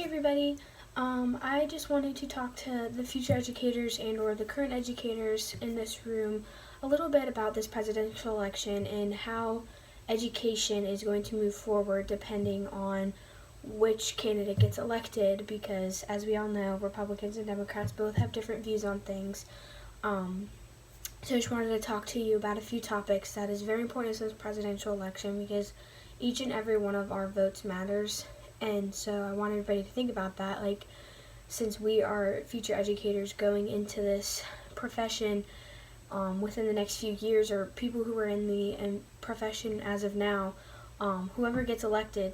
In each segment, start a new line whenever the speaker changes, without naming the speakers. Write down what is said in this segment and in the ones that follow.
everybody. I just wanted to talk to the future educators and or the current educators in this room a little bit about this presidential election and how education is going to move forward depending on which candidate gets elected, because as we all know, Republicans and Democrats both have different views on things. So I just wanted to talk to you about a few topics that is very important in this presidential election, because each and every one of our votes matters. And so I want everybody to think about that. Like, since we are future educators going into this profession within the next few years, or people who are in the profession as of now, whoever gets elected,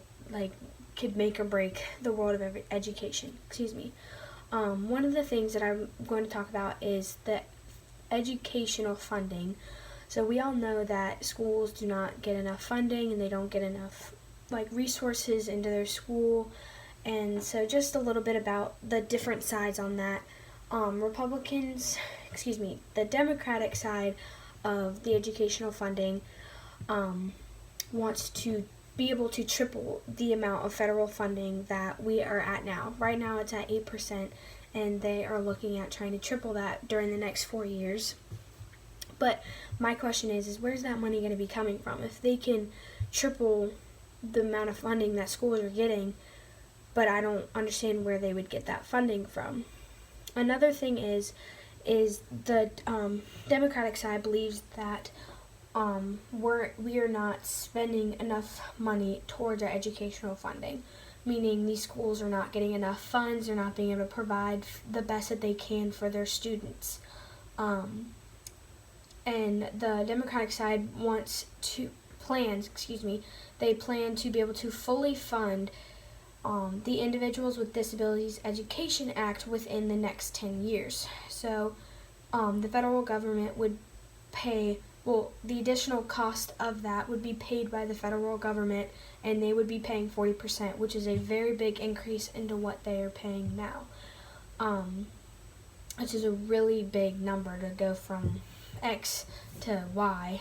could make or break the world of education. One of the things that I'm going to talk about is the educational funding. So we all know that schools do not get enough funding and they don't get enough resources into their school. And so just a little bit about the different sides on that. The Democratic side of the educational funding wants to be able to triple the amount of federal funding that we are at now. Right now it's at 8%, and they are looking at trying to triple that during the next 4 years. But my question is where's that money going to be coming from? If they can triple the amount of funding that schools are getting, but I don't understand where they would get that funding from. Another thing is the Democratic side believes that we are not spending enough money towards our educational funding, meaning these schools are not getting enough funds, they're not being able to provide the best that they can for their students. And the Democratic side they plan to be able to fully fund the Individuals with Disabilities Education Act within the next 10 years. So the federal government would pay, the additional cost of that would be paid by the federal government, and they would be paying 40%, which is a very big increase into what they are paying now, which is a really big number to go from X to Y.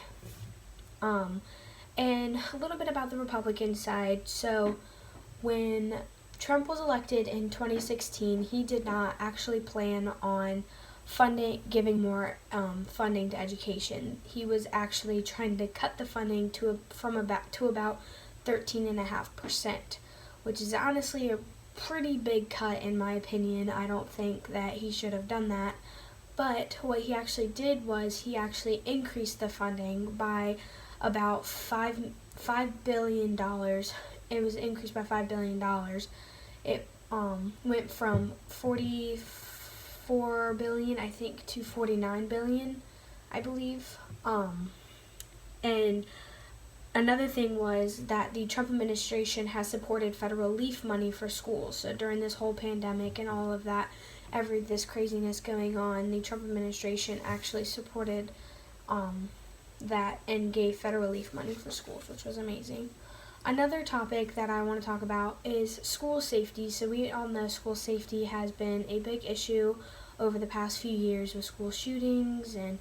And a little bit about the Republican side. So when Trump was elected in 2016, he did not actually plan on giving more funding to education. He was actually trying to cut the funding to about 13.5%, which is honestly a pretty big cut in my opinion. I don't think that he should have done that. But what he actually did was he actually increased the funding by about $5 billion. It was increased by $5 billion. It went from 44 billion, I think, to 49 billion, I believe. And another thing was that the Trump administration has supported federal relief money for schools. So during this whole pandemic and all of that, this craziness going on, the Trump administration actually supported that and gave federal relief money for schools, which was amazing. Another topic that I want to talk about is school safety. So we all know school safety has been a big issue over the past few years with school shootings and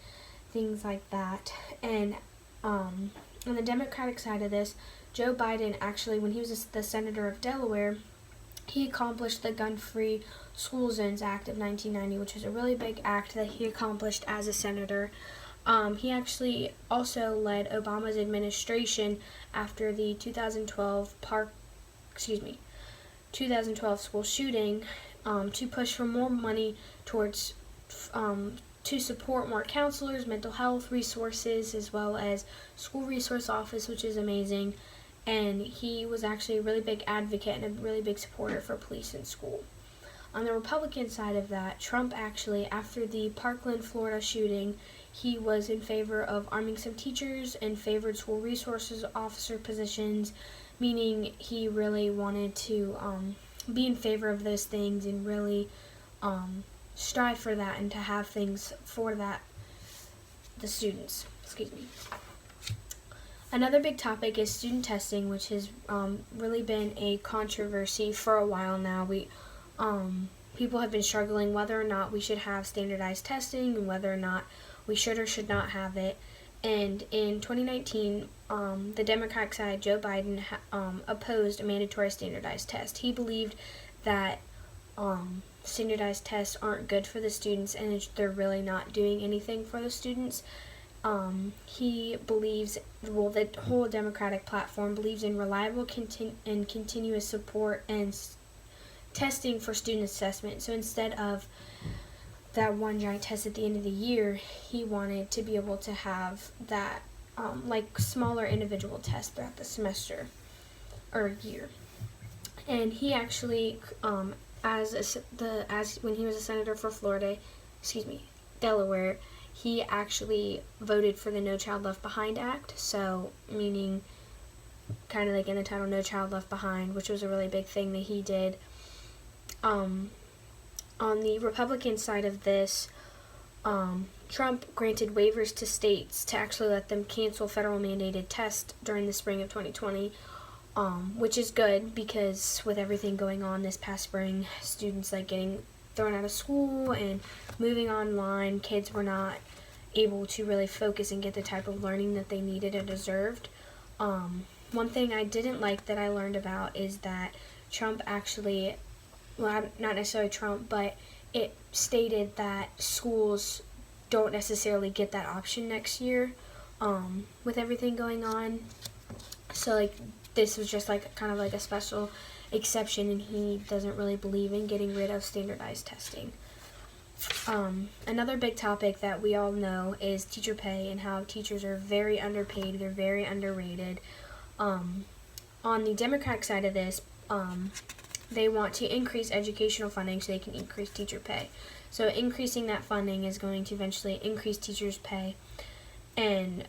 things like that. And on the Democratic side of this, Joe Biden actually, when he was the senator of Delaware, he accomplished the Gun-Free School Zones Act of 1990, which was a really big act that he accomplished as a senator. He actually also led Obama's administration after the 2012 school shooting to push for more money towards to support more counselors, mental health resources, as well as school resource office, which is amazing. And he was actually a really big advocate and a really big supporter for police in school. On the Republican side of that, Trump actually, after the Parkland, Florida shooting, he was in favor of arming some teachers and favored school resources officer positions, meaning he really wanted to be in favor of those things and really strive for that and to have things for the students. Another big topic is student testing, which has really been a controversy for a while now. People have been struggling whether or not we should have standardized testing and whether or not we should or should not have it. And in 2019, the Democratic side, Joe Biden, opposed a mandatory standardized test. He believed that standardized tests aren't good for the students and they're really not doing anything for the students. He believes, the whole Democratic platform believes in reliable and continuous support and testing for student assessment. So instead of that one giant test at the end of the year, he wanted to be able to have that smaller individual tests throughout the semester or year. And he actually, as when he was a senator for Delaware, he actually voted for the No Child Left Behind Act. So meaning, kind of like in the title, No Child Left Behind, which was a really big thing that he did. On the Republican side of this, Trump granted waivers to states to actually let them cancel federal mandated tests during the spring of 2020, which is good because with everything going on this past spring, students getting thrown out of school and moving online, kids were not able to really focus and get the type of learning that they needed and deserved. One thing I didn't like that I learned about is that Trump actually, well, not necessarily Trump, but it stated that schools don't necessarily get that option next year with everything going on. So this was just kind of a special exception, and he doesn't really believe in getting rid of standardized testing. Another big topic that we all know is teacher pay and how teachers are very underpaid, they're very underrated. On the Democratic side of this, they want to increase educational funding so they can increase teacher pay. So increasing that funding is going to eventually increase teachers' pay. And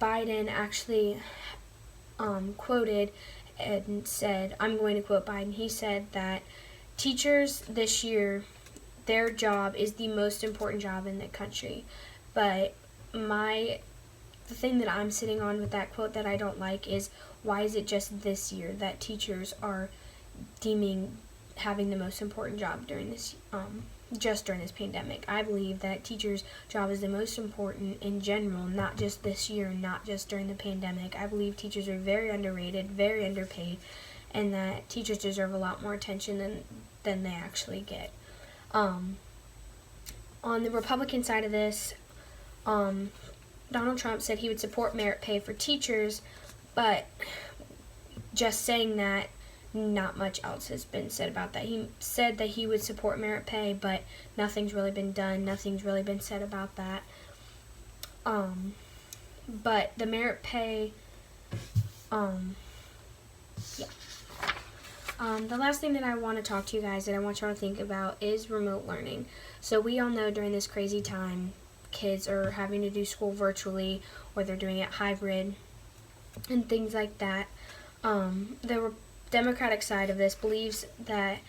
Biden actually quoted and said, I'm going to quote Biden, he said that teachers this year, their job is the most important job in the country. But the thing that I'm sitting on with that quote that I don't like is, why is it just this year that teachers are deeming having the most important job during this just during this pandemic? I believe that teachers' job is the most important in general, not just this year, not just during the pandemic. I believe teachers are very underrated, very underpaid, and that teachers deserve a lot more attention than they actually get. On the Republican side of this, Donald Trump said he would support merit pay for teachers, but just saying that, not much else has been said about that. He said that he would support merit pay, but nothing's really been done. Nothing's really been said about that. But the merit pay, the last thing that I want to talk to you guys that I want y'all to think about is remote learning. So we all know during this crazy time, kids are having to do school virtually, or they're doing it hybrid and things like that. The Democratic side of this believes that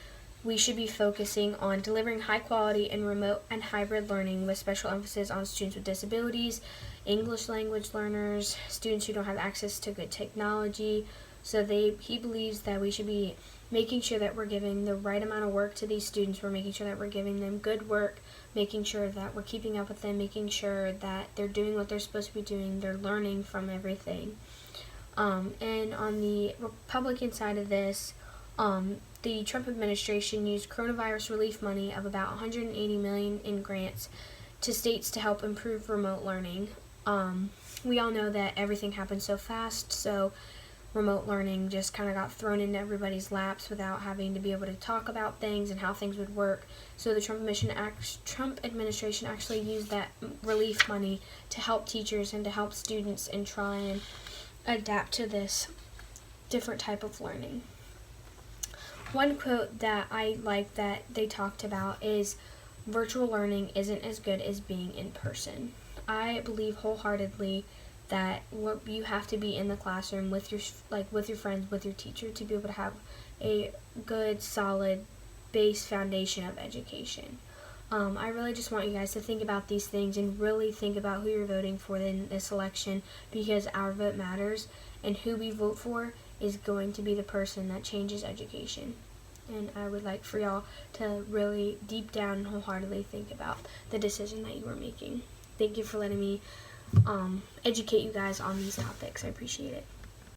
we should be focusing on delivering high quality and remote and hybrid learning with special emphasis on students with disabilities, English language learners, students who don't have access to good technology. So he believes that we should be making sure that we're giving the right amount of work to these students. We're making sure that we're giving them good work, making sure that we're keeping up with them, making sure that they're doing what they're supposed to be doing, they're learning from everything. And on the Republican side of this, the Trump administration used coronavirus relief money of about $180 million in grants to states to help improve remote learning. We all know that everything happened so fast, so remote learning just kind of got thrown into everybody's laps without having to be able to talk about things and how things would work. So the Trump administration actually used that relief money to help teachers and to help students and try and adapt to this different type of learning. One quote that I like that they talked about is, virtual learning isn't as good as being in person. I believe wholeheartedly that you have to be in the classroom with your friends, with your teacher, to be able to have a good, solid base foundation of education. I really just want you guys to think about these things and really think about who you're voting for in this election, because our vote matters, and who we vote for is going to be the person that changes education. And I would like for y'all to really deep down and wholeheartedly think about the decision that you are making. Thank you for letting me educate you guys on these topics. I appreciate it.